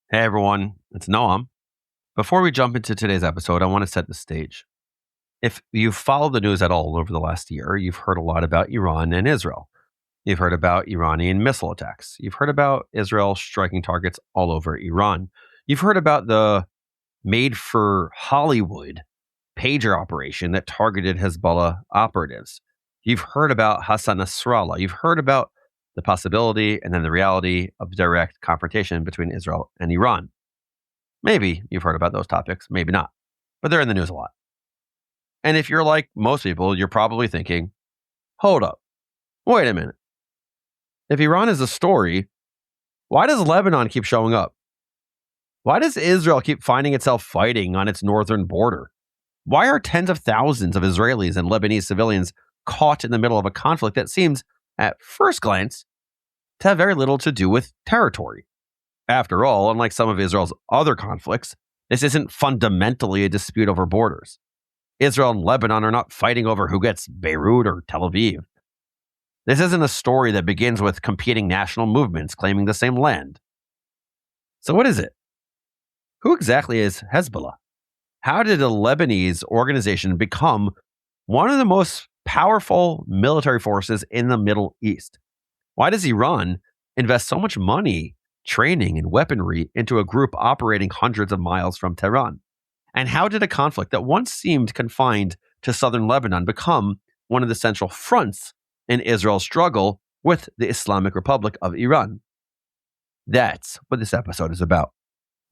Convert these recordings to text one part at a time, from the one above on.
Hey everyone, it's Noam. Before we jump into today's episode, I want to set the stage. If you've followed the news at all over the last year, you've heard a lot about Iran and Israel. You've heard about Iranian missile attacks. You've heard about Israel striking targets all over Iran. You've heard about the made for Hollywood pager operation that targeted Hezbollah operatives. You've heard about Hassan Nasrallah. You've heard about the possibility and then the reality of direct confrontation between Israel and Iran. Maybe you've heard about those topics, maybe not, but they're in the news a lot. And if you're like most people, you're probably thinking, hold up, wait a minute. If Iran is a story, why does Lebanon keep showing up? Why does Israel keep finding itself fighting on its northern border? Why are tens of thousands of Israelis and Lebanese civilians caught in the middle of a conflict that seems, at first glance, to have very little to do with territory? After all, unlike some of Israel's other conflicts, this isn't fundamentally a dispute over borders. Israel and Lebanon are not fighting over who gets Beirut or Tel Aviv. This isn't a story that begins with competing national movements claiming the same land. So what is it? Who exactly is Hezbollah? How did a Lebanese organization become one of the most powerful military forces in the Middle East? Why does Iran invest so much money, training, and weaponry into a group operating hundreds of miles from Tehran? And how did a conflict that once seemed confined to southern Lebanon become one of the central fronts in Israel's struggle with the Islamic Republic of Iran? That's what this episode is about.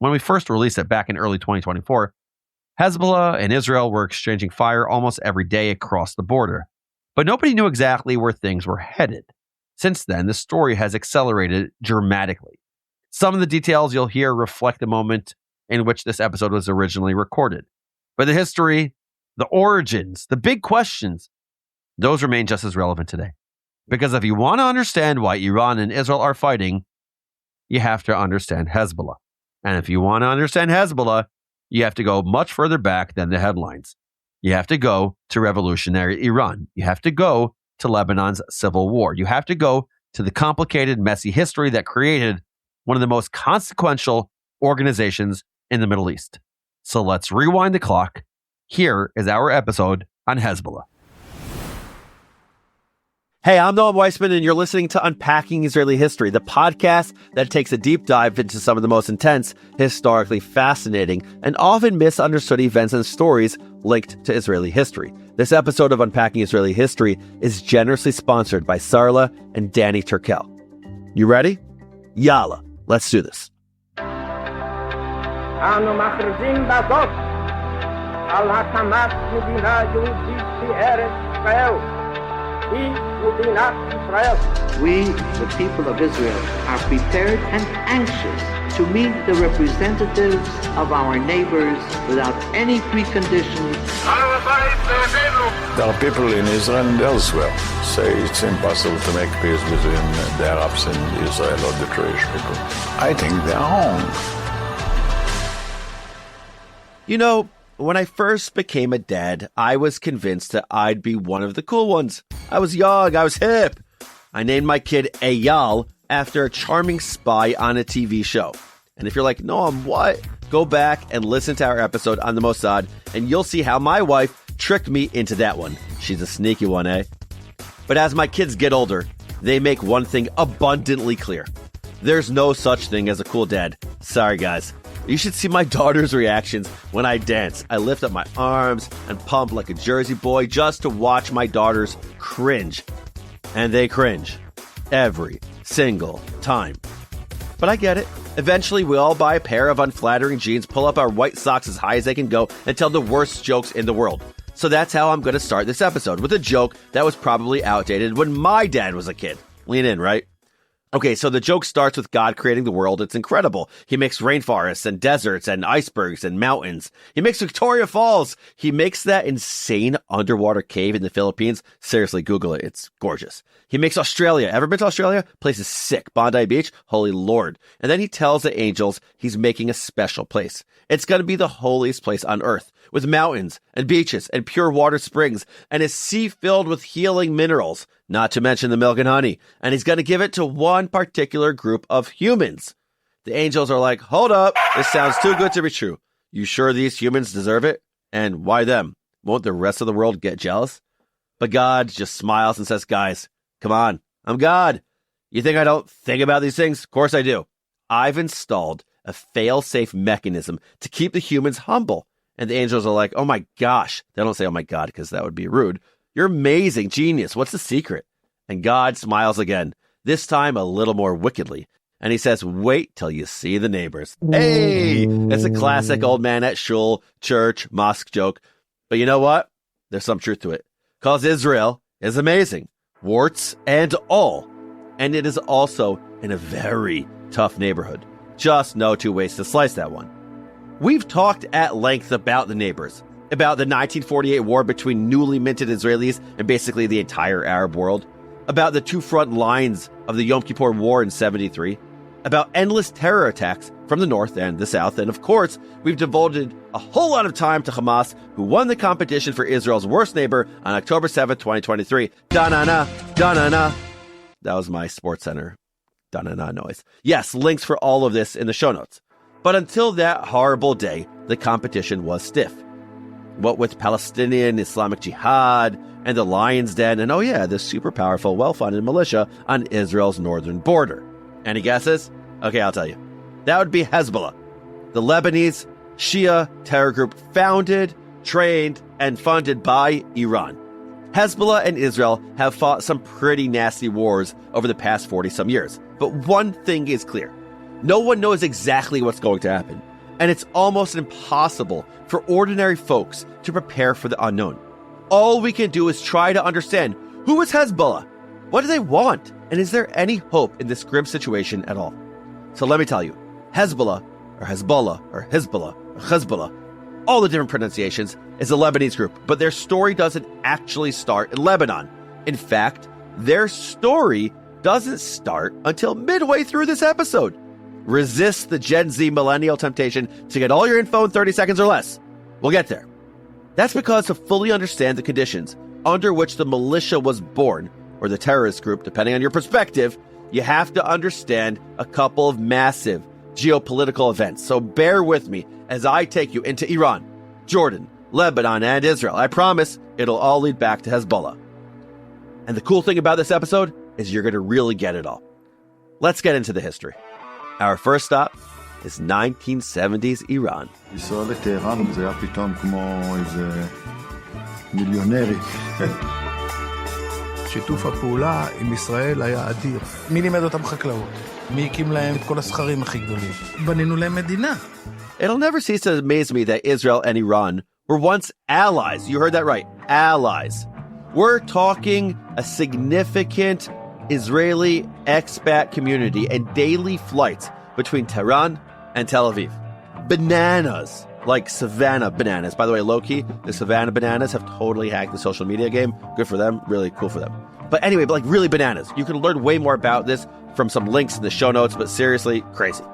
When we first released it back in early 2024, Hezbollah and Israel were exchanging fire almost every day across the border, but nobody knew exactly where things were headed. Since then, the story has accelerated dramatically. Some of the details you'll hear reflect the moment in which this episode was originally recorded. But the history, the origins, the big questions, those remain just as relevant today. Because if you want to understand why Iran and Israel are fighting, you have to understand Hezbollah. And if you want to understand Hezbollah, you have to go much further back than the headlines. You have to go to revolutionary Iran. You have to go to Lebanon's civil war. You have to go to the complicated, messy history that created one of the most consequential organizations in the Middle East. So let's rewind the clock. Here is our episode on Hezbollah. Hey, I'm Noam Weissman, and you're listening to Unpacking Israeli History, the podcast that takes a deep dive into some of the most intense, historically fascinating, and often misunderstood events and stories linked to Israeli history. This episode of Unpacking Israeli History is generously sponsored by Sarla and Danny Turkel. You ready? Yalla, let's do this. אנו מכריזים בזאת על הקמת מדינה יהודית בארץ ישראל. We, the people of Israel, are prepared and anxious to meet the representatives of our neighbors without any preconditions. There are people in Israel and elsewhere say it's impossible to make peace between the Arabs and Israel or the Jewish people. I think they're wrong. You know, when I first became a dad, I was convinced that I'd be one of the cool ones. I was young, I was hip. I named my kid Eyal after a charming spy on a TV show. And if you're like, Noam, what? Go back and listen to our episode on the Mossad, and you'll see how my wife tricked me into that one. She's a sneaky one, eh? But as my kids get older, they make one thing abundantly clear. There's no such thing as a cool dad. Sorry, guys. You should see my daughter's reactions when I dance. I lift up my arms and pump like a Jersey boy just to watch my daughters cringe. And they cringe. Every single time. But I get it. Eventually, we all buy a pair of unflattering jeans, pull up our white socks as high as they can go, and tell the worst jokes in the world. So that's how I'm going to start this episode, with a joke that was probably outdated when my dad was a kid. Lean in, right? Okay, so the joke starts with God creating the world. It's incredible. He makes rainforests and deserts and icebergs and mountains. He makes Victoria Falls. He makes that insane underwater cave in the Philippines. Seriously, Google it. It's gorgeous. He makes Australia. Ever been to Australia? Place is sick. Bondi Beach? Holy Lord. And then he tells the angels he's making a special place. It's going to be the holiest place on earth, with mountains and beaches and pure water springs and a sea filled with healing minerals, not to mention the milk and honey. And he's going to give it to one particular group of humans. The angels are like, hold up, this sounds too good to be true. You sure these humans deserve it? And why them? Won't the rest of the world get jealous? But God just smiles and says, guys, come on, I'm God. You think I don't think about these things? Of course I do. I've installed a fail-safe mechanism to keep the humans humble. And the angels are like, oh my gosh. They don't say, oh my God, because that would be rude. You're amazing, genius. What's the secret? And God smiles again, this time a little more wickedly. And he says, wait till you see the neighbors. Hey, it's a classic old man at shul, church, mosque joke. But you know what? There's some truth to it. Because Israel is amazing, warts and all. And it is also in a very tough neighborhood. Just no two ways to slice that one. We've talked at length about the neighbors, about the 1948 war between newly minted Israelis and basically the entire Arab world, about the two front lines of the Yom Kippur War in 73, about endless terror attacks from the north and the south, and of course, we've devoted a whole lot of time to Hamas, who won the competition for Israel's worst neighbor on October 7th, 2023. Da-na-na, da-na-na. That was my SportsCenter da-na-na noise. Yes, links for all of this in the show notes. But until that horrible day, the competition was stiff. What with Palestinian Islamic Jihad and the Lion's Den, and oh yeah, the super powerful, well-funded militia on Israel's northern border. Any guesses? Okay, I'll tell you. That would be Hezbollah, the Lebanese Shia terror group founded, trained, and funded by Iran. Hezbollah and Israel have fought some pretty nasty wars over the past 40-some years. But one thing is clear. No one knows exactly what's going to happen. And it's almost impossible for ordinary folks to prepare for the unknown. All we can do is try to understand, who is Hezbollah? What do they want? And is there any hope in this grim situation at all? So let me tell you, Hezbollah, or Hezbollah, or Hezbollah, or Hezbollah, all the different pronunciations, is a Lebanese group, but their story doesn't actually start in Lebanon. In fact, their story doesn't start until midway through this episode. Resist the Gen Z millennial temptation to get all your info in 30 seconds or less. We'll get there. That's because to fully understand the conditions under which the militia was born, or the terrorist group, depending on your perspective, you have to understand a couple of massive geopolitical events. So bear with me as I take you into Iran, Jordan, Lebanon, and Israel. I promise it'll all lead back to Hezbollah. And the cool thing about this episode is you're going to really get it all. Let's get into the history. Our first stop is 1970s Iran. לנסוע לטהרן זה היה פתאום כמו איזה מיליונרי. שיתוף הפעולה עם ישראל היה אדיר. מי לימד אותם חקלאות? מי הקים להם את כל הסכרים הכי גדולים? בנינו להם מדינה. It'll never cease to amaze me that Israel and Iran were once allies. You heard that right. Allies. We're talking a significant Israeli expat community and daily flights between Tehran and Tel Aviv. Bananas, like Savannah bananas. By the way, low-key, the Savannah bananas have totally hacked the social media game. Good for them. Really cool for them. But anyway, like really bananas. You can learn way more about this from some links in the show notes, but seriously, crazy.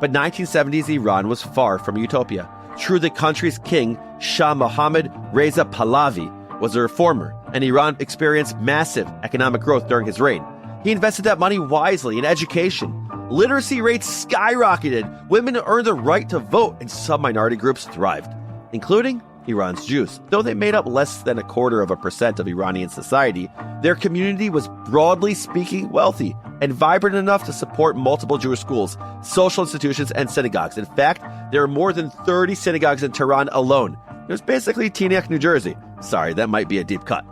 But 1970s Iran was far from utopia. True, the country's king, Shah Mohammad Reza Pahlavi, was a reformer, and Iran experienced massive economic growth during his reign. He invested that money wisely in education. Literacy rates skyrocketed, women earned the right to vote, and some minority groups thrived, including Iran's Jews. Though they made up less than 0.25% of Iranian society, their community was broadly speaking wealthy and vibrant enough to support multiple Jewish schools, social institutions, and synagogues. In fact, there are more than 30 synagogues in Tehran alone. It was basically Teaneck, New Jersey. Sorry, that might be a deep cut.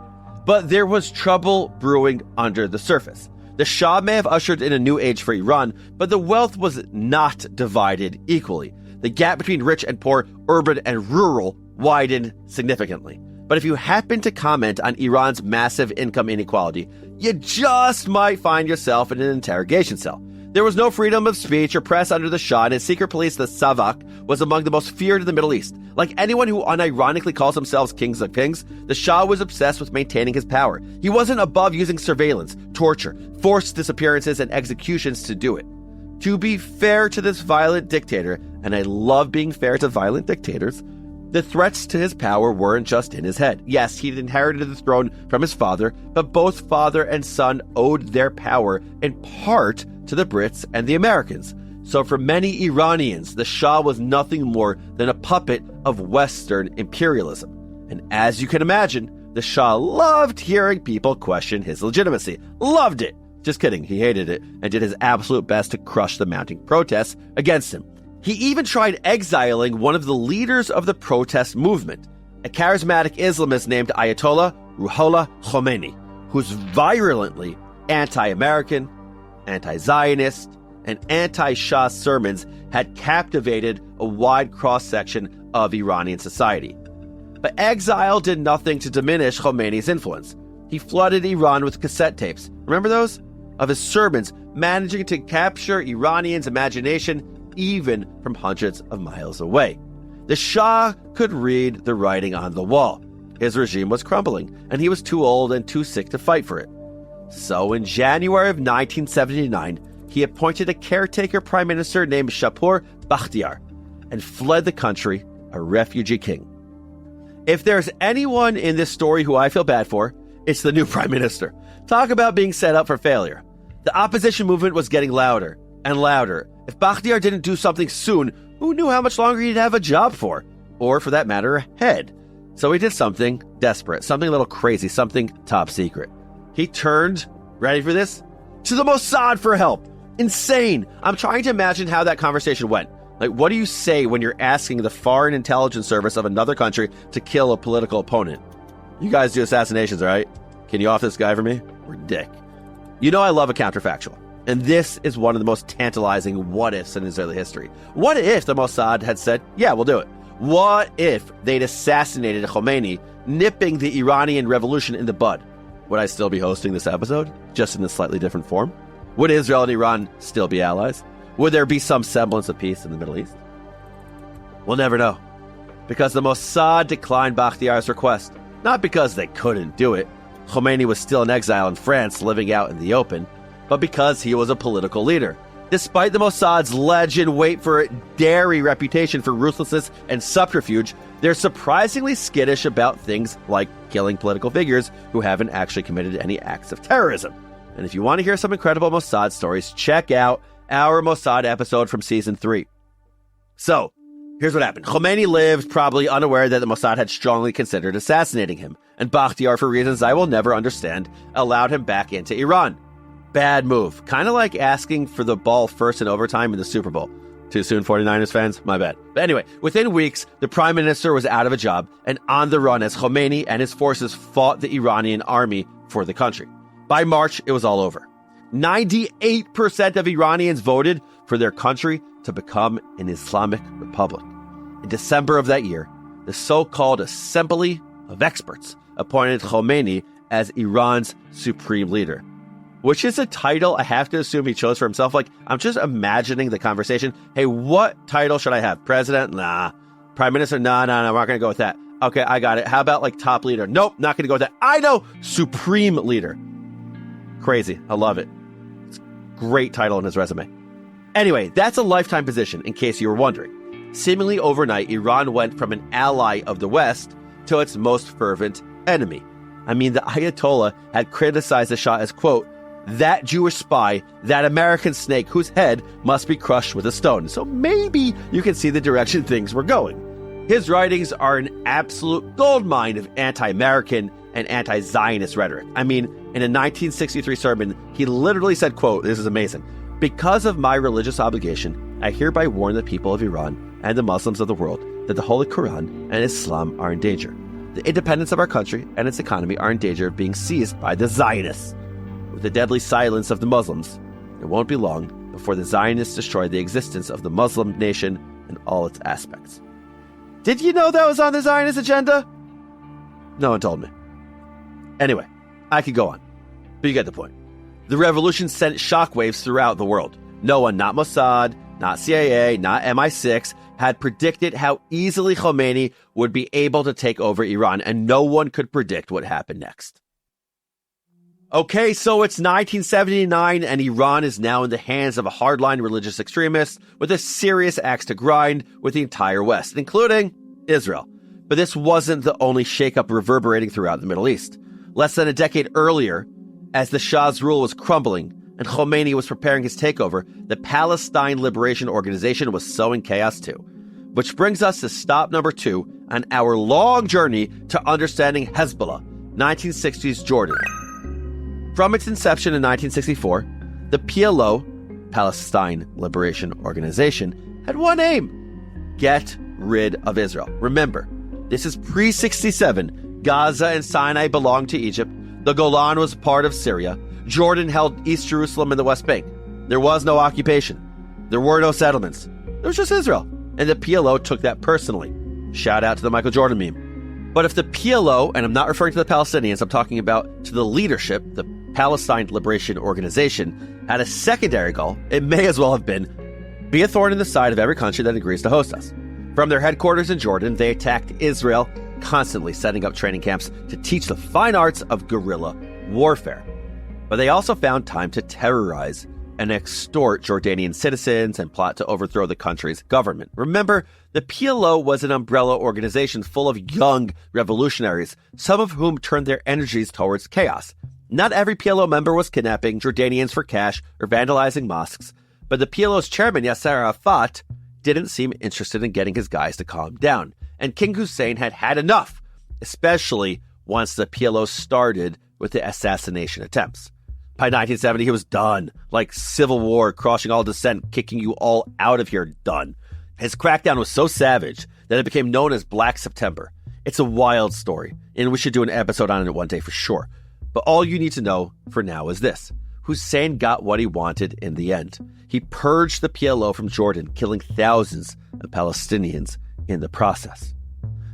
But there was trouble brewing under the surface. The Shah may have ushered in a new age for Iran, but the wealth was not divided equally. The gap between rich and poor, urban and rural, widened significantly. But if you happen to comment on Iran's massive income inequality, you just might find yourself in an interrogation cell. There was no freedom of speech or press under the Shah, and his secret police, the Savak, was among the most feared in the Middle East. Like anyone who unironically calls themselves kings of kings, the Shah was obsessed with maintaining his power. He wasn't above using surveillance, torture, forced disappearances, and executions to do it. To be fair to this violent dictator, and I love being fair to violent dictators, the threats to his power weren't just in his head. Yes, he'd inherited the throne from his father, but both father and son owed their power in part to the Brits and the Americans. So for many Iranians, the Shah was nothing more than a puppet of Western imperialism. And as you can imagine, the Shah loved hearing people question his legitimacy. Loved it. Just kidding, he hated it and did his absolute best to crush the mounting protests against him. He even tried exiling one of the leaders of the protest movement, a charismatic Islamist named Ayatollah Ruhollah Khomeini, whose virulently anti-American, anti-Zionist, and anti-Shah sermons had captivated a wide cross-section of Iranian society. But exile did nothing to diminish Khomeini's influence. He flooded Iran with cassette tapes. Remember those? Of his sermons, managing to capture Iranians' imagination even from hundreds of miles away. The Shah could read the writing on the wall. His regime was crumbling, and he was too old and too sick to fight for it. So in January of 1979, he appointed a caretaker prime minister named Shapur Bakhtiar and fled the country, a refugee king. If there's anyone in this story who I feel bad for, it's the new prime minister. Talk about being set up for failure. The opposition movement was getting louder and louder. If Bakhtiar didn't do something soon, who knew how much longer he'd have a job for? Or, for that matter, a head. So he did something desperate, something a little crazy, something top secret. He turned, ready for this, to the Mossad for help. Insane. I'm trying to imagine how that conversation went. Like, what do you say when you're asking the Foreign Intelligence Service of another country to kill a political opponent? You guys do assassinations, right? Can you off this guy for me? We're dick. You know I love a counterfactual. And this is one of the most tantalizing what-ifs in Israeli history. What if the Mossad had said, yeah, we'll do it? What if they'd assassinated Khomeini, nipping the Iranian revolution in the bud? Would I still be hosting this episode, just in a slightly different form? Would Israel and Iran still be allies? Would there be some semblance of peace in the Middle East? We'll never know. Because the Mossad declined Bakhtiar's request. Not because they couldn't do it. Khomeini was still in exile in France, living out in the open. But because he was a political leader. Despite the Mossad's legend, wait for it, dairy reputation for ruthlessness and subterfuge, they're surprisingly skittish about things like killing political figures who haven't actually committed any acts of terrorism. And if you want to hear some incredible Mossad stories, check out our Mossad episode from season 3. So, here's what happened. Khomeini lived probably unaware that the Mossad had strongly considered assassinating him, and Bakhtiar, for reasons I will never understand, allowed him back into Iran. Bad move. Kind of like asking for the ball first in overtime in the Super Bowl. Too soon, 49ers fans? My bad. But anyway, within weeks, the prime minister was out of a job and on the run as Khomeini and his forces fought the Iranian army for the country. By March, it was all over. 98% of Iranians voted for their country to become an Islamic republic. In December of that year, the so-called Assembly of Experts appointed Khomeini as Iran's supreme leader, which is a title I have to assume he chose for himself. Like, I'm just imagining the conversation. Hey, what title should I have? President? Nah. Prime Minister? No, we're not going to go with that. Okay, I got it. How about like top leader? Nope, not going to go with that. I know, supreme leader. Crazy. I love it. It's a great title in his resume. Anyway, that's a lifetime position, in case you were wondering. Seemingly overnight, Iran went from an ally of the West to its most fervent enemy. I mean, the Ayatollah had criticized the Shah as, quote, that Jewish spy, that American snake whose head must be crushed with a stone. So maybe you can see the direction things were going. His writings are an absolute goldmine of anti-American and anti-Zionist rhetoric. I mean, in a 1963 sermon, he literally said, quote, this is amazing, because of my religious obligation, I hereby warn the people of Iran and the Muslims of the world that the Holy Quran and Islam are in danger. The independence of our country and its economy are in danger of being seized by the Zionists. With the deadly silence of the Muslims, it won't be long before the Zionists destroy the existence of the Muslim nation in all its aspects. Did you know that was on the Zionist agenda? No one told me. Anyway, I could go on, but you get the point. The revolution sent shockwaves throughout the world. No one, not Mossad, not CIA, not MI6, had predicted how easily Khomeini would be able to take over Iran, and no one could predict what happened next. Okay, so it's 1979, and Iran is now in the hands of a hardline religious extremist with a serious axe to grind with the entire West, including Israel. But this wasn't the only shakeup reverberating throughout the Middle East. Less than a decade earlier, as the Shah's rule was crumbling, and Khomeini was preparing his takeover, the Palestine Liberation Organization was sowing chaos too. Which brings us to stop number 2 on our long journey to understanding Hezbollah, 1960s Jordan. From its inception in 1964, the PLO, Palestine Liberation Organization, had one aim: get rid of Israel. Remember, this is pre-67. Gaza and Sinai belonged to Egypt. The Golan was part of Syria. Jordan held East Jerusalem and the West Bank. There was no occupation. There were no settlements. There was just Israel. And the PLO took that personally. Shout out to the Michael Jordan meme. But if the PLO, and I'm not referring to the Palestinians, I'm talking about to the leadership, the Palestine Liberation Organization, had a secondary goal, it may as well have been, be a thorn in the side of every country that agrees to host us. From their headquarters in Jordan, they attacked Israel, constantly setting up training camps to teach the fine arts of guerrilla warfare. But they also found time to terrorize and extort Jordanian citizens and plot to overthrow the country's government. Remember, the PLO was an umbrella organization full of young revolutionaries, some of whom turned their energies towards chaos. Not every PLO member was kidnapping Jordanians for cash or vandalizing mosques, but the PLO's chairman, Yasser Arafat, didn't seem interested in getting his guys to calm down. And King Hussein had had enough, especially once the PLO started with the assassination attempts. By 1970, he was done. Like civil war, crushing all dissent, kicking you all out of here, done. His crackdown was so savage that it became known as Black September. It's a wild story, and we should do an episode on it one day for sure. But all you need to know for now is this. Hussein got what he wanted in the end. He purged the PLO from Jordan, killing thousands of Palestinians in the process.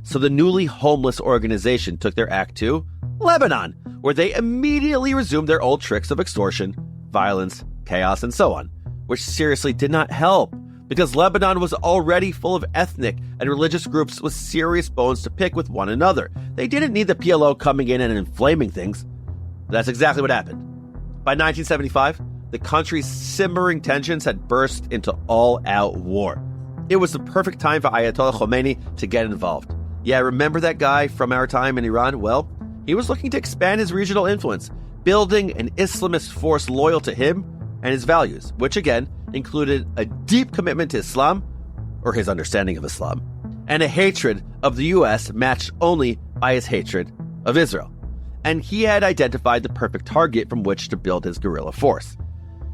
So the newly homeless organization took their act to Lebanon, where they immediately resumed their old tricks of extortion, violence, chaos, and so on, which seriously did not help, because Lebanon was already full of ethnic and religious groups with serious bones to pick with one another. They didn't need the PLO coming in and inflaming things. That's exactly what happened. By 1975, the country's simmering tensions had burst into all-out war. It was the perfect time for Ayatollah Khomeini to get involved. Yeah, remember that guy from our time in Iran? Well, he was looking to expand his regional influence, building an Islamist force loyal to him and his values, which again included a deep commitment to Islam, or his understanding of Islam, and a hatred of the U.S. matched only by his hatred of Israel. And he had identified the perfect target from which to build his guerrilla force.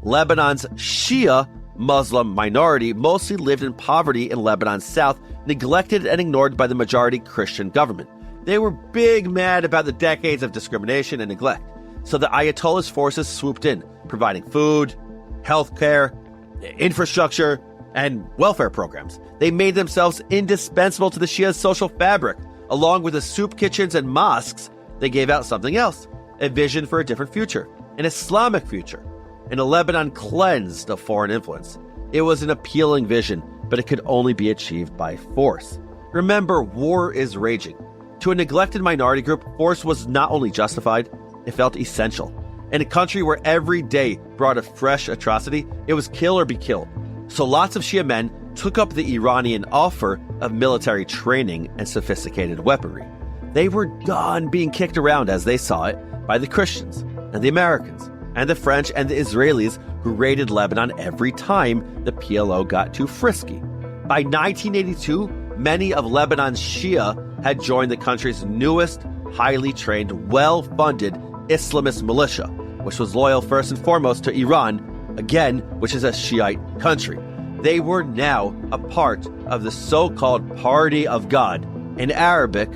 Lebanon's Shia Muslim minority mostly lived in poverty in Lebanon's south, neglected and ignored by the majority Christian government. They were big mad about the decades of discrimination and neglect. So the Ayatollah's forces swooped in, providing food, healthcare, infrastructure, and welfare programs. They made themselves indispensable to the Shia's social fabric. Along with the soup kitchens and mosques, they gave out something else, a vision for a different future, an Islamic future, and a Lebanon cleansed of foreign influence. It was an appealing vision, but it could only be achieved by force. Remember, war is raging. To a neglected minority group, force was not only justified, it felt essential. In a country where every day brought a fresh atrocity, it was kill or be killed. So lots of Shia men took up the Iranian offer of military training and sophisticated weaponry. They were done being kicked around, as they saw it, by the Christians and the Americans and the French and the Israelis who raided Lebanon every time the PLO got too frisky. By 1982, many of Lebanon's Shia had joined the country's newest, highly trained, well-funded Islamist militia, which was loyal first and foremost to Iran, again, which is a Shiite country. They were now a part of the so-called Party of God, in Arabic,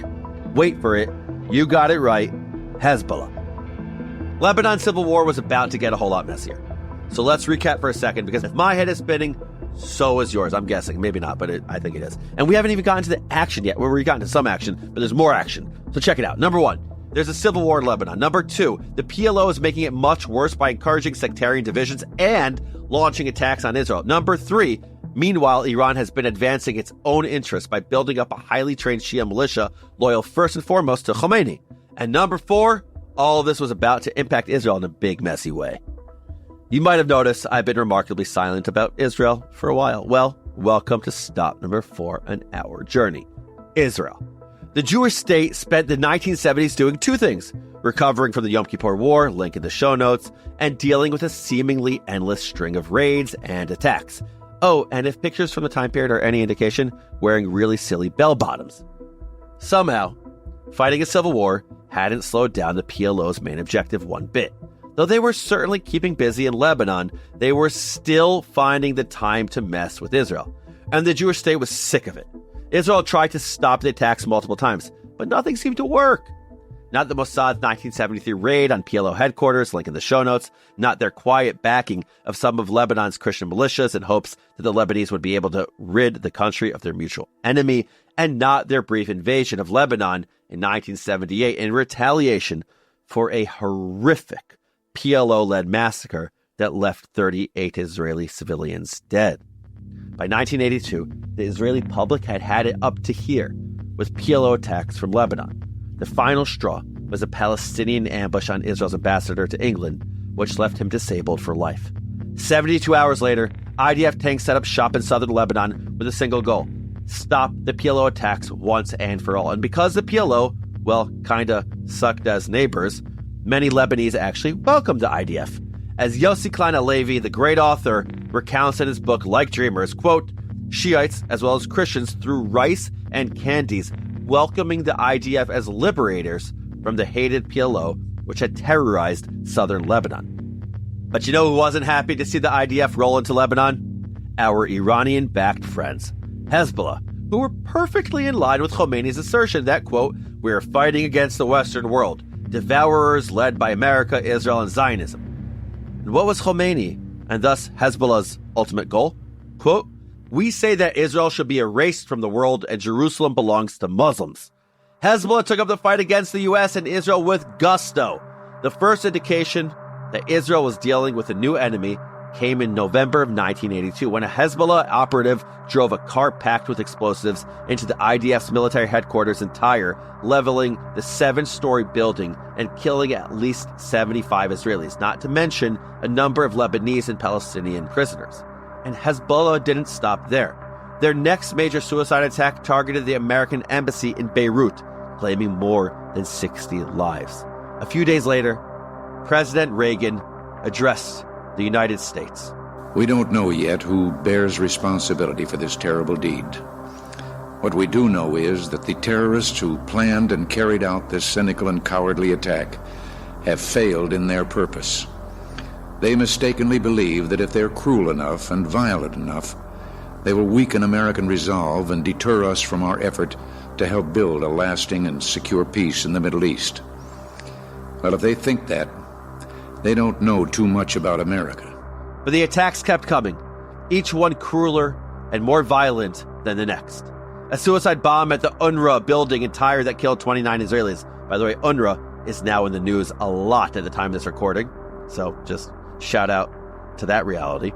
wait for it, you got it right, Hezbollah. Lebanon's civil war was about to get a whole lot messier. So let's recap for a second, because if my head is spinning, so is yours, I'm guessing. Maybe not, but I think it is. And we haven't even gotten to the action yet. We've gotten to some action, but there's more action. So check it out. Number 1, there's a civil war in Lebanon. Number 2, the PLO is making it much worse by encouraging sectarian divisions and launching attacks on Israel. Number 3, meanwhile, Iran has been advancing its own interests by building up a highly trained Shia militia loyal first and foremost to Khomeini. And number 4, all of this was about to impact Israel in a big, messy way. You might have noticed I've been remarkably silent about Israel for a while. Well, welcome to stop number 4 on our journey. Israel. The Jewish state spent the 1970s doing two things: recovering from the Yom Kippur War, link in the show notes, and dealing with a seemingly endless string of raids and attacks. Oh, and if pictures from the time period are any indication, wearing really silly bell-bottoms. Somehow, fighting a civil war hadn't slowed down the PLO's main objective one bit. Though they were certainly keeping busy in Lebanon, they were still finding the time to mess with Israel. And the Jewish state was sick of it. Israel tried to stop the attacks multiple times, but nothing seemed to work. Not the Mossad's 1973 raid on PLO headquarters, link in the show notes, not their quiet backing of some of Lebanon's Christian militias in hopes that the Lebanese would be able to rid the country of their mutual enemy, and not their brief invasion of Lebanon in 1978 in retaliation for a horrific PLO-led massacre that left 38 Israeli civilians dead. By 1982, the Israeli public had it up to here with PLO attacks from Lebanon. The final straw was a Palestinian ambush on Israel's ambassador to England, which left him disabled for life. 72 hours later, IDF tanks set up shop in southern Lebanon with a single goal: stop the PLO attacks once and for all. And because the PLO, well, kinda sucked as neighbors, many Lebanese actually welcomed the IDF. As Yossi Klein Halevi, the great author, recounts in his book Like Dreamers, quote, Shiites as well as Christians threw rice and candies, welcoming the IDF as liberators from the hated PLO, which had terrorized southern Lebanon. But you know who wasn't happy to see the IDF roll into Lebanon? Our Iranian-backed friends, Hezbollah, who were perfectly in line with Khomeini's assertion that, quote, we are fighting against the Western world, devourers led by America, Israel, and Zionism. And what was Khomeini, and thus Hezbollah's ultimate goal? Quote, we say that Israel should be erased from the world and Jerusalem belongs to Muslims. Hezbollah took up the fight against the U.S. and Israel with gusto. The first indication that Israel was dealing with a new enemy came in November of 1982 when a Hezbollah operative drove a car packed with explosives into the IDF's military headquarters in Tyre, leveling the 7-story building and killing at least 75 Israelis, not to mention a number of Lebanese and Palestinian prisoners. And Hezbollah didn't stop there. Their next major suicide attack targeted the American embassy in Beirut, claiming more than 60 lives. A few days later, President Reagan addressed the United States. We don't know yet who bears responsibility for this terrible deed. What we do know is that the terrorists who planned and carried out this cynical and cowardly attack have failed in their purpose. They mistakenly believe that if they're cruel enough and violent enough, they will weaken American resolve and deter us from our effort to help build a lasting and secure peace in the Middle East. Well, if they think that, they don't know too much about America. But the attacks kept coming, each one crueler and more violent than the next. A suicide bomb at the UNRWA building in Tyre that killed 29 Israelis. By the way, UNRWA is now in the news a lot at the time of this recording, so just shout out to that reality.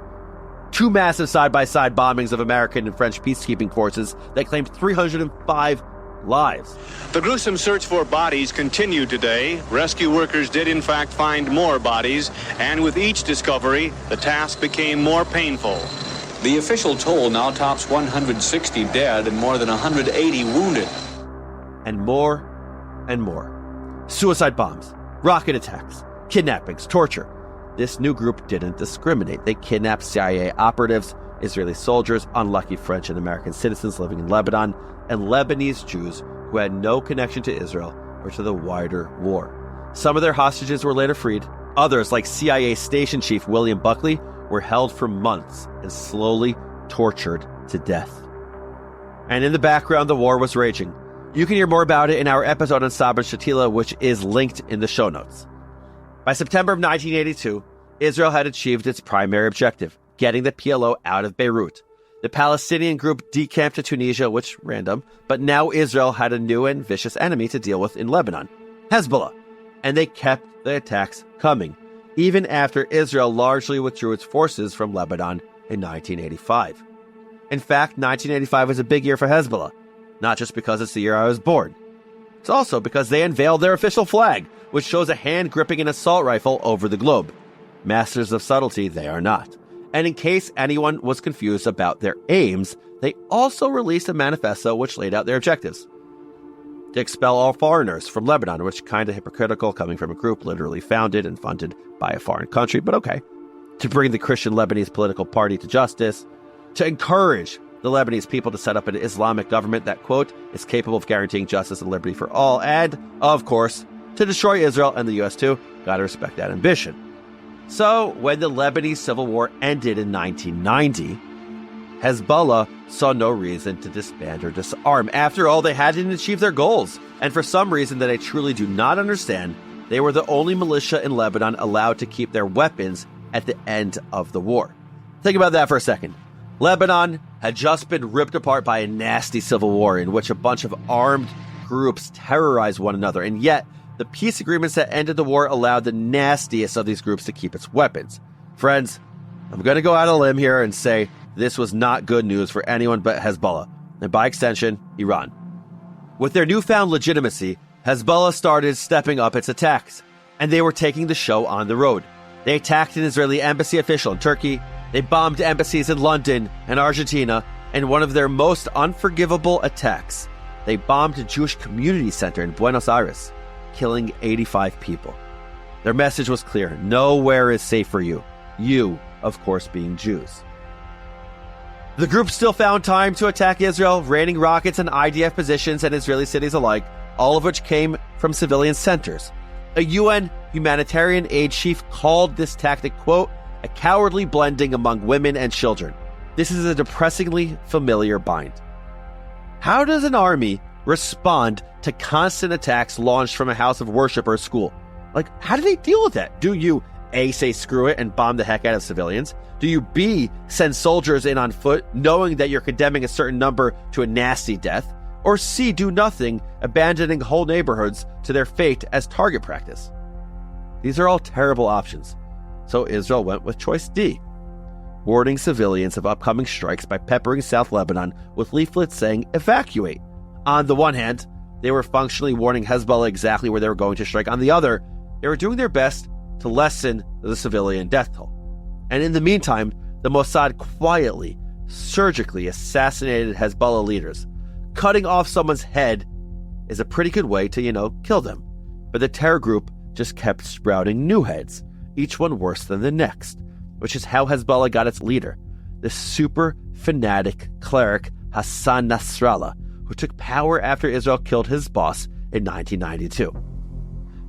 2 massive side-by-side bombings of American and French peacekeeping forces that claimed 305 lives. The gruesome search for bodies continued today. Rescue workers did in fact find more bodies, and with each discovery, the task became more painful. The official toll now tops 160 dead and more than 180 wounded. And more. Suicide bombs, rocket attacks, kidnappings, torture. This new group didn't discriminate. They kidnapped CIA operatives, Israeli soldiers, unlucky French and American citizens living in Lebanon, and Lebanese Jews who had no connection to Israel or to the wider war. Some of their hostages were later freed. Others, like CIA station chief William Buckley, were held for months and slowly tortured to death. And in the background, the war was raging. You can hear more about it in our episode on Sabra Shatila, which is linked in the show notes. By September of 1982, Israel had achieved its primary objective, getting the PLO out of Beirut. The Palestinian group decamped to Tunisia, which random, but now Israel had a new and vicious enemy to deal with in Lebanon, Hezbollah. And they kept the attacks coming, even after Israel largely withdrew its forces from Lebanon in 1985. In fact, 1985 was a big year for Hezbollah, not just because it's the year I was born. It's also because they unveiled their official flag, which shows a hand gripping an assault rifle over the globe. Masters of subtlety, they are not. And in case anyone was confused about their aims, they also released a manifesto which laid out their objectives. to expel all foreigners from Lebanon, which kind of hypocritical coming from a group literally founded and funded by a foreign country, but okay. To bring the Christian Lebanese political party to justice, to encourage the Lebanese people to set up an Islamic government that, quote, is capable of guaranteeing justice and liberty for all, and, of course, to destroy Israel and the U.S. too. Gotta respect that ambition. So, when the Lebanese civil war ended in 1990, Hezbollah saw no reason to disband or disarm. After all, they hadn't achieved their goals, and for some reason that I truly do not understand, they were the only militia in Lebanon allowed to keep their weapons at the end of the war. Think about that for a second. Lebanon had just been ripped apart by a nasty civil war in which a bunch of armed groups terrorized one another, and yet the peace agreements that ended the war allowed the nastiest of these groups to keep its weapons. Friends, I'm going to go out on a limb here and say this was not good news for anyone but Hezbollah, and by extension, Iran. With their newfound legitimacy, Hezbollah started stepping up its attacks, and they were taking the show on the road. They attacked an Israeli embassy official in Turkey. They bombed embassies in London and Argentina, and one of their most unforgivable attacks, they bombed a Jewish community center in Buenos Aires, killing 85 people. Their message was clear: nowhere is safe for you. You, of course, being Jews. The group still found time to attack Israel, raining rockets on IDF positions and Israeli cities alike, all of which came from civilian centers. A UN humanitarian aid chief called this tactic, quote, a cowardly blending among women and children. This is a depressingly familiar bind. How does an army respond to constant attacks launched from a house of worship or a school? Like, how do they deal with that? Do you A, say screw it and bomb the heck out of civilians? Do you B, send soldiers in on foot knowing that you're condemning a certain number to a nasty death? Or C, do nothing, abandoning whole neighborhoods to their fate as target practice? These are all terrible options. So Israel went with choice D, warning civilians of upcoming strikes by peppering South Lebanon with leaflets saying evacuate. On the one hand, they were functionally warning Hezbollah exactly where they were going to strike. On the other, they were doing their best to lessen the civilian death toll. And in the meantime, the Mossad quietly, surgically assassinated Hezbollah leaders. Cutting off someone's head is a pretty good way to, kill them. But the terror group just kept sprouting new heads, each one worse than the next, which is how Hezbollah got its leader, the super fanatic cleric Hassan Nasrallah, who took power after Israel killed his boss in 1992.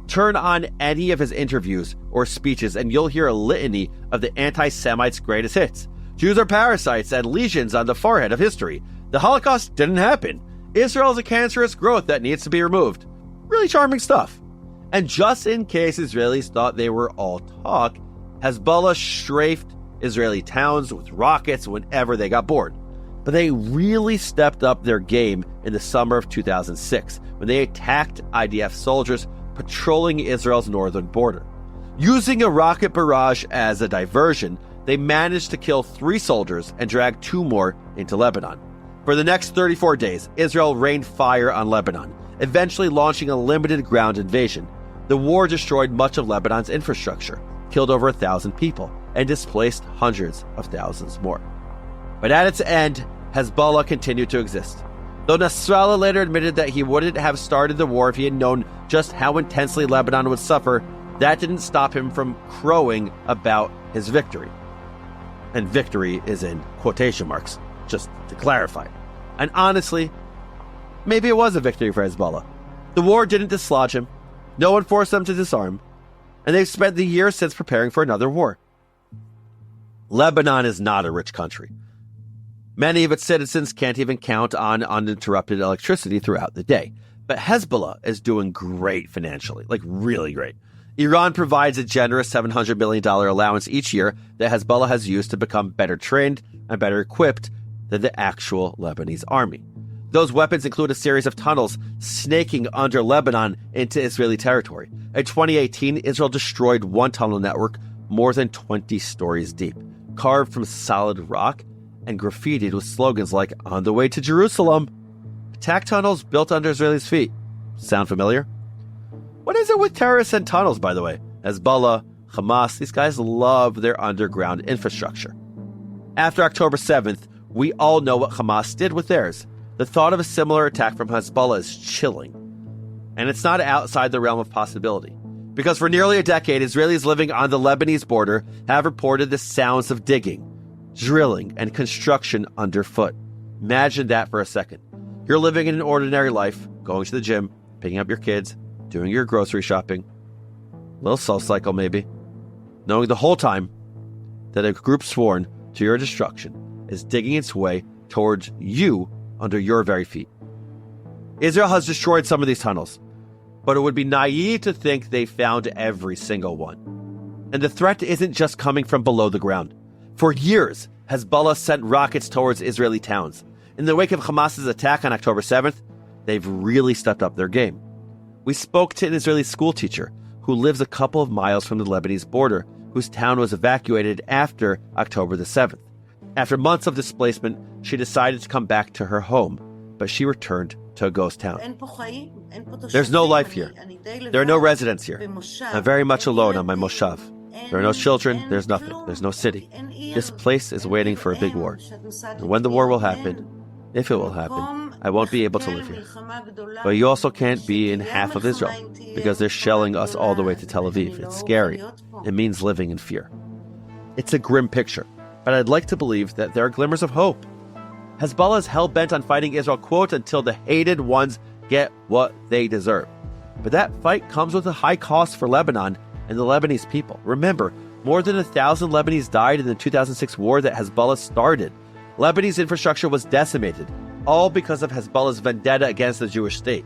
Turn on any of his interviews or speeches and you'll hear a litany of the anti-Semites' greatest hits. Jews are parasites and lesions on the forehead of history. The Holocaust didn't happen. Israel is a cancerous growth that needs to be removed. Really charming stuff. And just in case Israelis thought they were all talk, Hezbollah strafed Israeli towns with rockets whenever they got bored. But they really stepped up their game in the summer of 2006 when they attacked IDF soldiers patrolling Israel's northern border. Using a rocket barrage as a diversion, they managed to kill 3 soldiers and drag 2 more into Lebanon. For the next 34 days, Israel rained fire on Lebanon, eventually launching a limited ground invasion. The war destroyed much of Lebanon's infrastructure, killed over 1,000 people, and displaced hundreds of thousands more. But at its end, Hezbollah continued to exist. Though Nasrallah later admitted that he wouldn't have started the war if he had known just how intensely Lebanon would suffer, that didn't stop him from crowing about his victory. And victory is in quotation marks, just to clarify. And honestly, maybe it was a victory for Hezbollah. The war didn't dislodge him. No one forced them to disarm. And they've spent the years since preparing for another war. Lebanon is not a rich country. Many of its citizens can't even count on uninterrupted electricity throughout the day. But Hezbollah is doing great financially, like really great. Iran provides a generous $700 million allowance each year that Hezbollah has used to become better trained and better equipped than the actual Lebanese army. Those weapons include a series of tunnels snaking under Lebanon into Israeli territory. In 2018, Israel destroyed one tunnel network more than 20 stories deep, carved from solid rock and graffitied with slogans like, "On the way to Jerusalem." Attack tunnels built under Israelis' feet. Sound familiar? What is it with terrorists and tunnels, by the way? Hezbollah, Hamas, these guys love their underground infrastructure. After October 7th, we all know what Hamas did with theirs. The thought of a similar attack from Hezbollah is chilling. And it's not outside the realm of possibility. Because for nearly a decade, Israelis living on the Lebanese border have reported the sounds of digging, drilling, and construction underfoot. Imagine that for a second. You're living in an ordinary life, going to the gym, picking up your kids, doing your grocery shopping, a little soul cycle maybe, knowing the whole time that a group sworn to your destruction is digging its way towards you under your very feet. Israel has destroyed some of these tunnels, but it would be naive to think they found every single one. And the threat isn't just coming from below the ground. For years, Hezbollah sent rockets towards Israeli towns. In the wake of Hamas's attack on October 7th, they've really stepped up their game. We spoke to an Israeli school teacher who lives a couple of miles from the Lebanese border, whose town was evacuated after October the 7th. After months of displacement, she decided to come back to her home, but she returned to a ghost town. There's no life here. There are no residents here. I'm very much alone on my moshav. There are no children, there's nothing. There's no city. This place is waiting for a big war. And when the war will happen, if it will happen, I won't be able to live here. But you also can't be in half of Israel, because they're shelling us all the way to Tel Aviv. It's scary. It means living in fear. It's a grim picture, but I'd like to believe that there are glimmers of hope. Hezbollah is hell-bent on fighting Israel, quote, until the hated ones get what they deserve. But that fight comes with a high cost for Lebanon and the Lebanese people. Remember, more than 1,000 Lebanese died in the 2006 war that Hezbollah started. Lebanese infrastructure was decimated, all because of Hezbollah's vendetta against the Jewish state.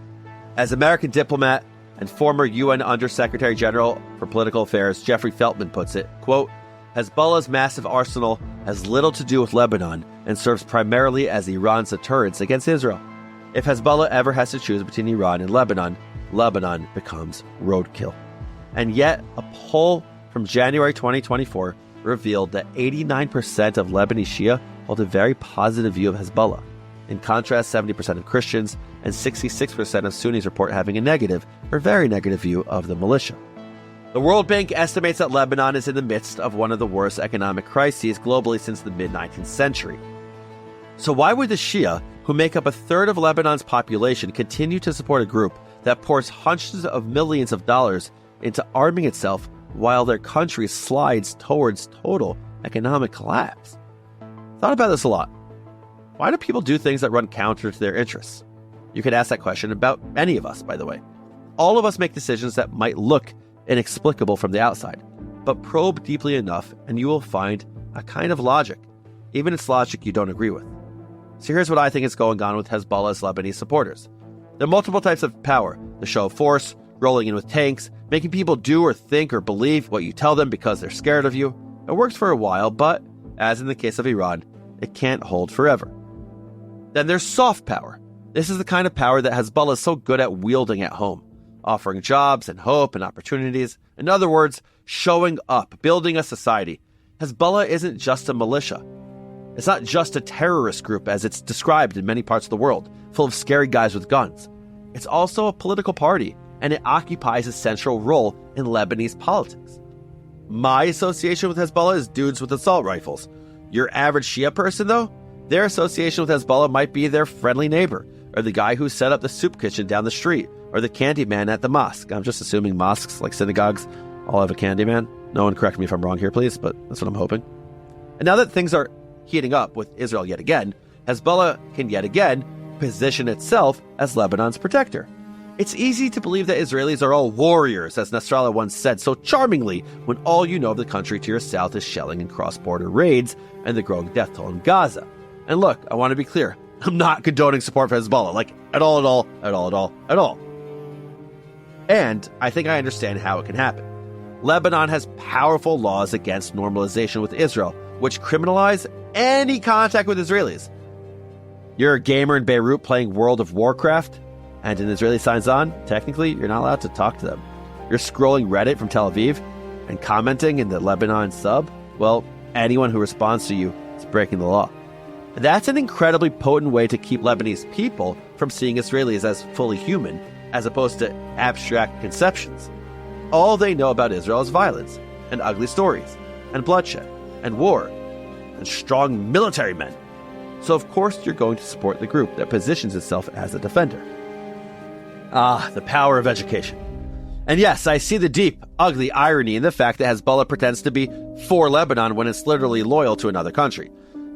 As American diplomat and former UN Undersecretary General for Political Affairs Jeffrey Feltman puts it, quote, Hezbollah's massive arsenal has little to do with Lebanon and serves primarily as Iran's deterrence against Israel. If Hezbollah ever has to choose between Iran and Lebanon, Lebanon becomes roadkill. And yet, a poll from January 2024 revealed that 89% of Lebanese Shia hold a very positive view of Hezbollah. In contrast, 70% of Christians and 66% of Sunnis report having a negative or very negative view of the militia. The World Bank estimates that Lebanon is in the midst of one of the worst economic crises globally since the mid-19th century. So why would the Shia, who make up a third of Lebanon's population, continue to support a group that pours hundreds of millions of dollars into arming itself while their country slides towards total economic collapse? Thought about this a lot. Why do people do things that run counter to their interests? You could ask that question about any of us, by the way. All of us make decisions that might look inexplicable from the outside, but probe deeply enough and you will find a kind of logic, even it's logic you don't agree with. So here's what I think is going on with Hezbollah's Lebanese supporters. There are multiple types of power: the show of force, rolling in with tanks, making people do or think or believe what you tell them because they're scared of you. It works for a while, but as in the case of Iran, it can't hold forever. Then there's soft power. This is the kind of power that Hezbollah is so good at wielding at home, offering jobs and hope and opportunities. In other words, showing up, building a society. Hezbollah isn't just a militia. It's not just a terrorist group as it's described in many parts of the world, full of scary guys with guns. It's also a political party, and it occupies a central role in Lebanese politics. My association with Hezbollah is dudes with assault rifles. Your average Shia person, though, their association with Hezbollah might be their friendly neighbor, or the guy who set up the soup kitchen down the street, or the candy man at the mosque. I'm just assuming mosques, like synagogues, all have a candy man. No one correct me if I'm wrong here, please, but that's what I'm hoping. And now that things are heating up with Israel yet again, Hezbollah can yet again position itself as Lebanon's protector. It's easy to believe that Israelis are all warriors, as Nasrallah once said so charmingly, when all you know of the country to your south is shelling and cross-border raids and the growing death toll in Gaza. And look, I want to be clear, I'm not condoning support for Hezbollah, like at all. And I think I understand how it can happen. Lebanon has powerful laws against normalization with Israel, which criminalize any contact with Israelis. You're a gamer in Beirut playing World of Warcraft, and an Israeli signs on, technically, you're not allowed to talk to them. You're scrolling Reddit from Tel Aviv and commenting in the Lebanon sub, well, anyone who responds to you is breaking the law. And that's an incredibly potent way to keep Lebanese people from seeing Israelis as fully human, as opposed to abstract conceptions. All they know about Israel is violence, and ugly stories, and bloodshed, and war, and strong military men. So of course you're going to support the group that positions itself as a defender. Ah, the power of education. And yes, I see the deep, ugly irony in the fact that Hezbollah pretends to be for Lebanon when it's literally loyal to another country.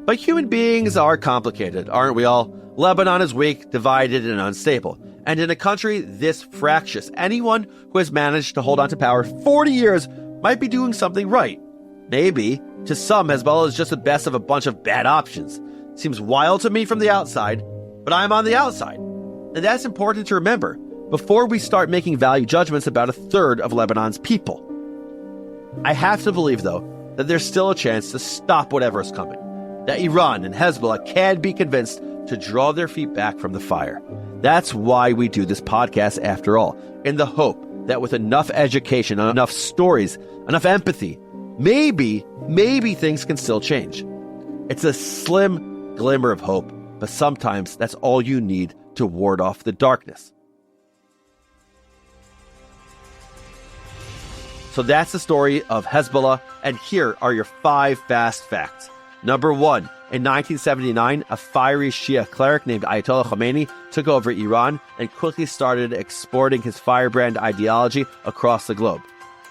But human beings are complicated, aren't we all? Lebanon is weak, divided, and unstable. And in a country this fractious, anyone who has managed to hold on to power 40 years might be doing something right. Maybe, to some, Hezbollah is just the best of a bunch of bad options. Seems wild to me from the outside, but I'm on the outside. And that's important to remember before we start making value judgments about a third of Lebanon's people. I have to believe, though, that there's still a chance to stop whatever is coming. That Iran and Hezbollah can be convinced to draw their feet back from the fire. That's why we do this podcast after all, in the hope that with enough education, enough stories, enough empathy, maybe things can still change. It's a slim glimmer of hope, but sometimes that's all you need to ward off the darkness. So that's the story of Hezbollah, and here are your 5 fast facts. Number 1, in 1979, a fiery Shia cleric named Ayatollah Khomeini took over Iran and quickly started exporting his firebrand ideology across the globe.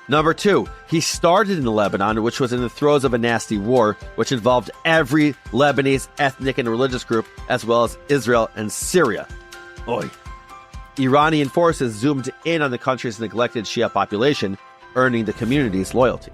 Number 2, he started in Lebanon, which was in the throes of a nasty war, which involved every Lebanese ethnic and religious group, as well as Israel and Syria. Oy. Iranian forces zoomed in on the country's neglected Shia population, earning the community's loyalty.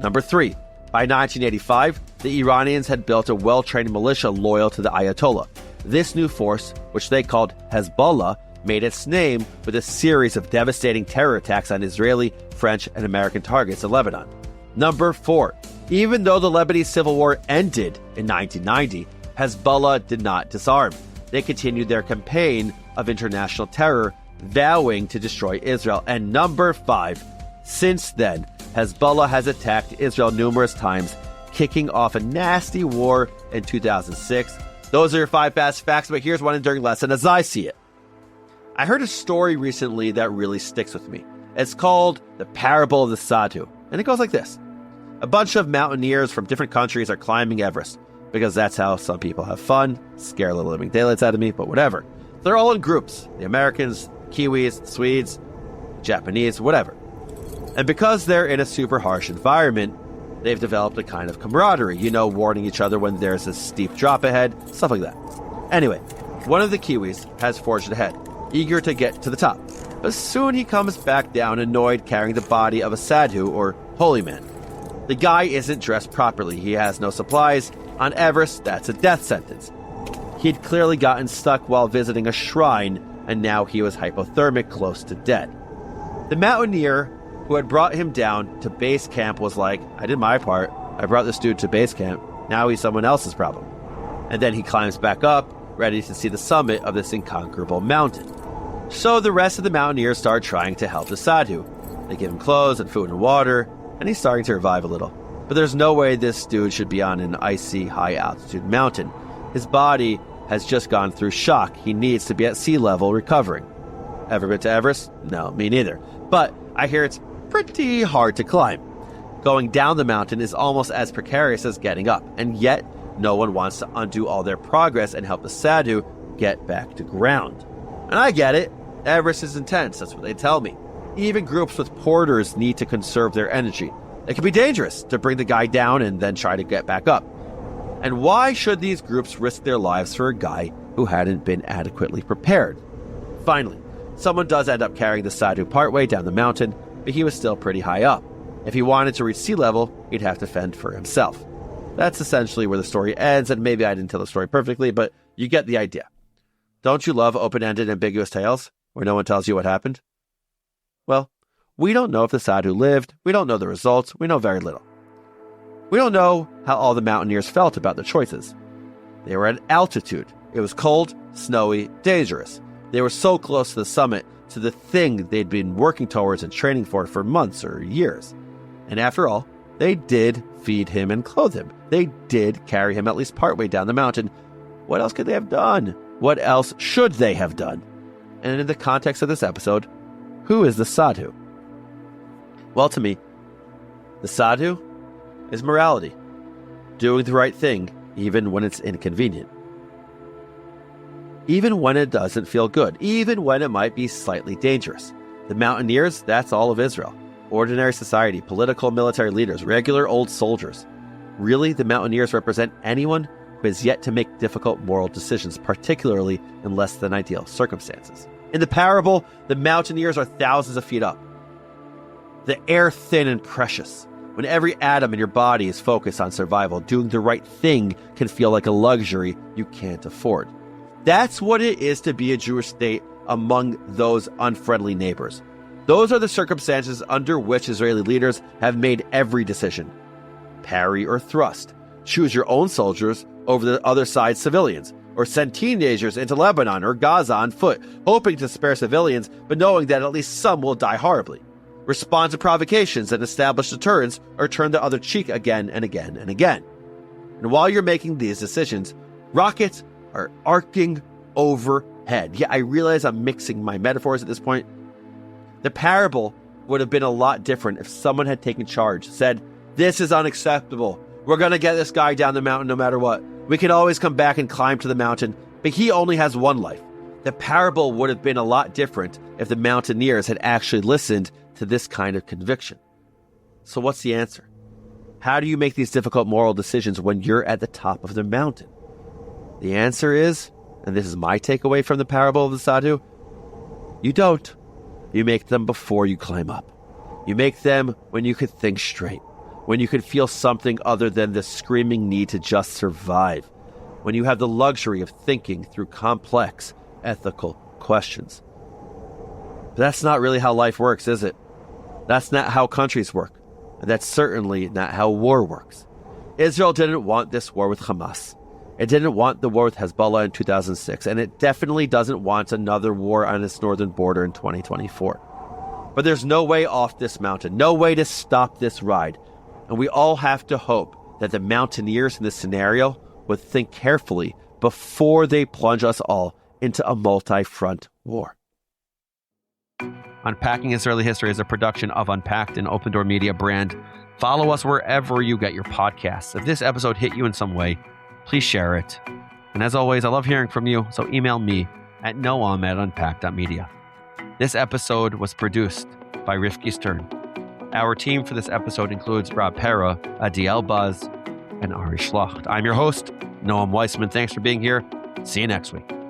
Number 3, by 1985, the Iranians had built a well-trained militia loyal to the Ayatollah. This new force, which they called Hezbollah, made its name with a series of devastating terror attacks on Israeli, French, and American targets in Lebanon. Number 4, even though the Lebanese civil war ended in 1990, Hezbollah did not disarm. They continued their campaign of international terror, vowing to destroy Israel. And number 5, since then, Hezbollah has attacked Israel numerous times, kicking off a nasty war in 2006. Those are your 5 fast facts, but here's one enduring lesson as I see it. I heard a story recently that really sticks with me. It's called The Parable of the Sadhu, and it goes like this. A bunch of mountaineers from different countries are climbing Everest, because that's how some people have fun, scare the living daylights out of me, but whatever. They're all in groups, the Americans, Kiwis, Swedes, Japanese, whatever. And because they're in a super harsh environment, they've developed a kind of camaraderie, warning each other when there's a steep drop ahead, stuff like that. Anyway, one of the Kiwis has forged ahead, eager to get to the top. But soon he comes back down, annoyed, carrying the body of a sadhu, or holy man. The guy isn't dressed properly. He has no supplies. On Everest, that's a death sentence. He'd clearly gotten stuck while visiting a shrine, and now he was hypothermic, close to dead. The mountaineer who had brought him down to base camp was like, I did my part. I brought this dude to base camp. Now he's someone else's problem. And then he climbs back up, ready to see the summit of this inconquerable mountain. So the rest of the mountaineers start trying to help the sadhu. They give him clothes and food and water, and he's starting to revive a little. But there's no way this dude should be on an icy, high-altitude mountain. His body has just gone through shock. He needs to be at sea level recovering. Ever been to Everest? No, me neither. But I hear it's pretty hard to climb. Going down the mountain is almost as precarious as getting up, and yet no one wants to undo all their progress and help the sadhu get back to ground. And I get it. Everest is intense, that's what they tell me. Even groups with porters need to conserve their energy. It can be dangerous to bring the guy down and then try to get back up. And why should these groups risk their lives for a guy who hadn't been adequately prepared? Finally, someone does end up carrying the sadhu partway down the mountain, but he was still pretty high up. If he wanted to reach sea level, he'd have to fend for himself. That's essentially where the story ends, and maybe I didn't tell the story perfectly, but you get the idea. Don't you love open-ended, ambiguous tales where no one tells you what happened? Well, we don't know if the sadhu lived, we don't know the results, we know very little. We don't know how all the mountaineers felt about their choices. They were at altitude. It was cold, snowy, dangerous. They were so close to the summit, to the thing they'd been working towards and training for months or years. And after all, they did feed him and clothe him. They did carry him at least partway down the mountain. What else could they have done? What else should they have done? And in the context of this episode, who is the sadhu? Well, to me, the sadhu is morality. Doing the right thing, even when it's inconvenient. even when it doesn't feel good, even when it might be slightly dangerous. The mountaineers, that's all of Israel. Ordinary society, political, military leaders, regular old soldiers. Really, the mountaineers represent anyone who has yet to make difficult moral decisions, particularly in less than ideal circumstances. In the parable, the mountaineers are thousands of feet up. The air thin and precious. When every atom in your body is focused on survival, doing the right thing can feel like a luxury you can't afford. That's what it is to be a Jewish state among those unfriendly neighbors. Those are the circumstances under which Israeli leaders have made every decision. Parry or thrust. Choose your own soldiers over the other side's civilians, or send teenagers into Lebanon or Gaza on foot, hoping to spare civilians, but knowing that at least some will die horribly. Respond to provocations and establish deterrence, or turn the other cheek again and again and again. And while you're making these decisions, rockets are arcing overhead. Yeah, I realize I'm mixing my metaphors at this point. The parable would have been a lot different if someone had taken charge, said, "This is unacceptable. We're going to get this guy down the mountain no matter what. We can always come back and climb to the mountain, but he only has one life." The parable would have been a lot different if the mountaineers had actually listened to this kind of conviction. So what's the answer? How do you make these difficult moral decisions when you're at the top of the mountain? The answer is, and this is my takeaway from the parable of the Sadhu, you don't. You make them before you climb up. You make them when you could think straight, when you could feel something other than the screaming need to just survive, when you have the luxury of thinking through complex ethical questions. But that's not really how life works, is it? That's not how countries work, and that's certainly not how war works. Israel didn't want this war with Hamas. It didn't want the war with Hezbollah in 2006, and it definitely doesn't want another war on its northern border in 2024. But there's no way off this mountain, no way to stop this ride, and we all have to hope that the mountaineers in this scenario would think carefully before they plunge us all into a multi-front war. Unpacking Israeli History is a production of Unpacked and OpenDor Media brand. Follow us wherever you get your podcasts. If this episode hit you in some way, please share it. And as always, I love hearing from you, so email me at noam@unpacked.media. This episode was produced by Rifki Stern. Our team for this episode includes Rob Pera, Adi Elbaz, and Ari Schlacht. I'm your host, Noam Weissman. Thanks for being here. See you next week.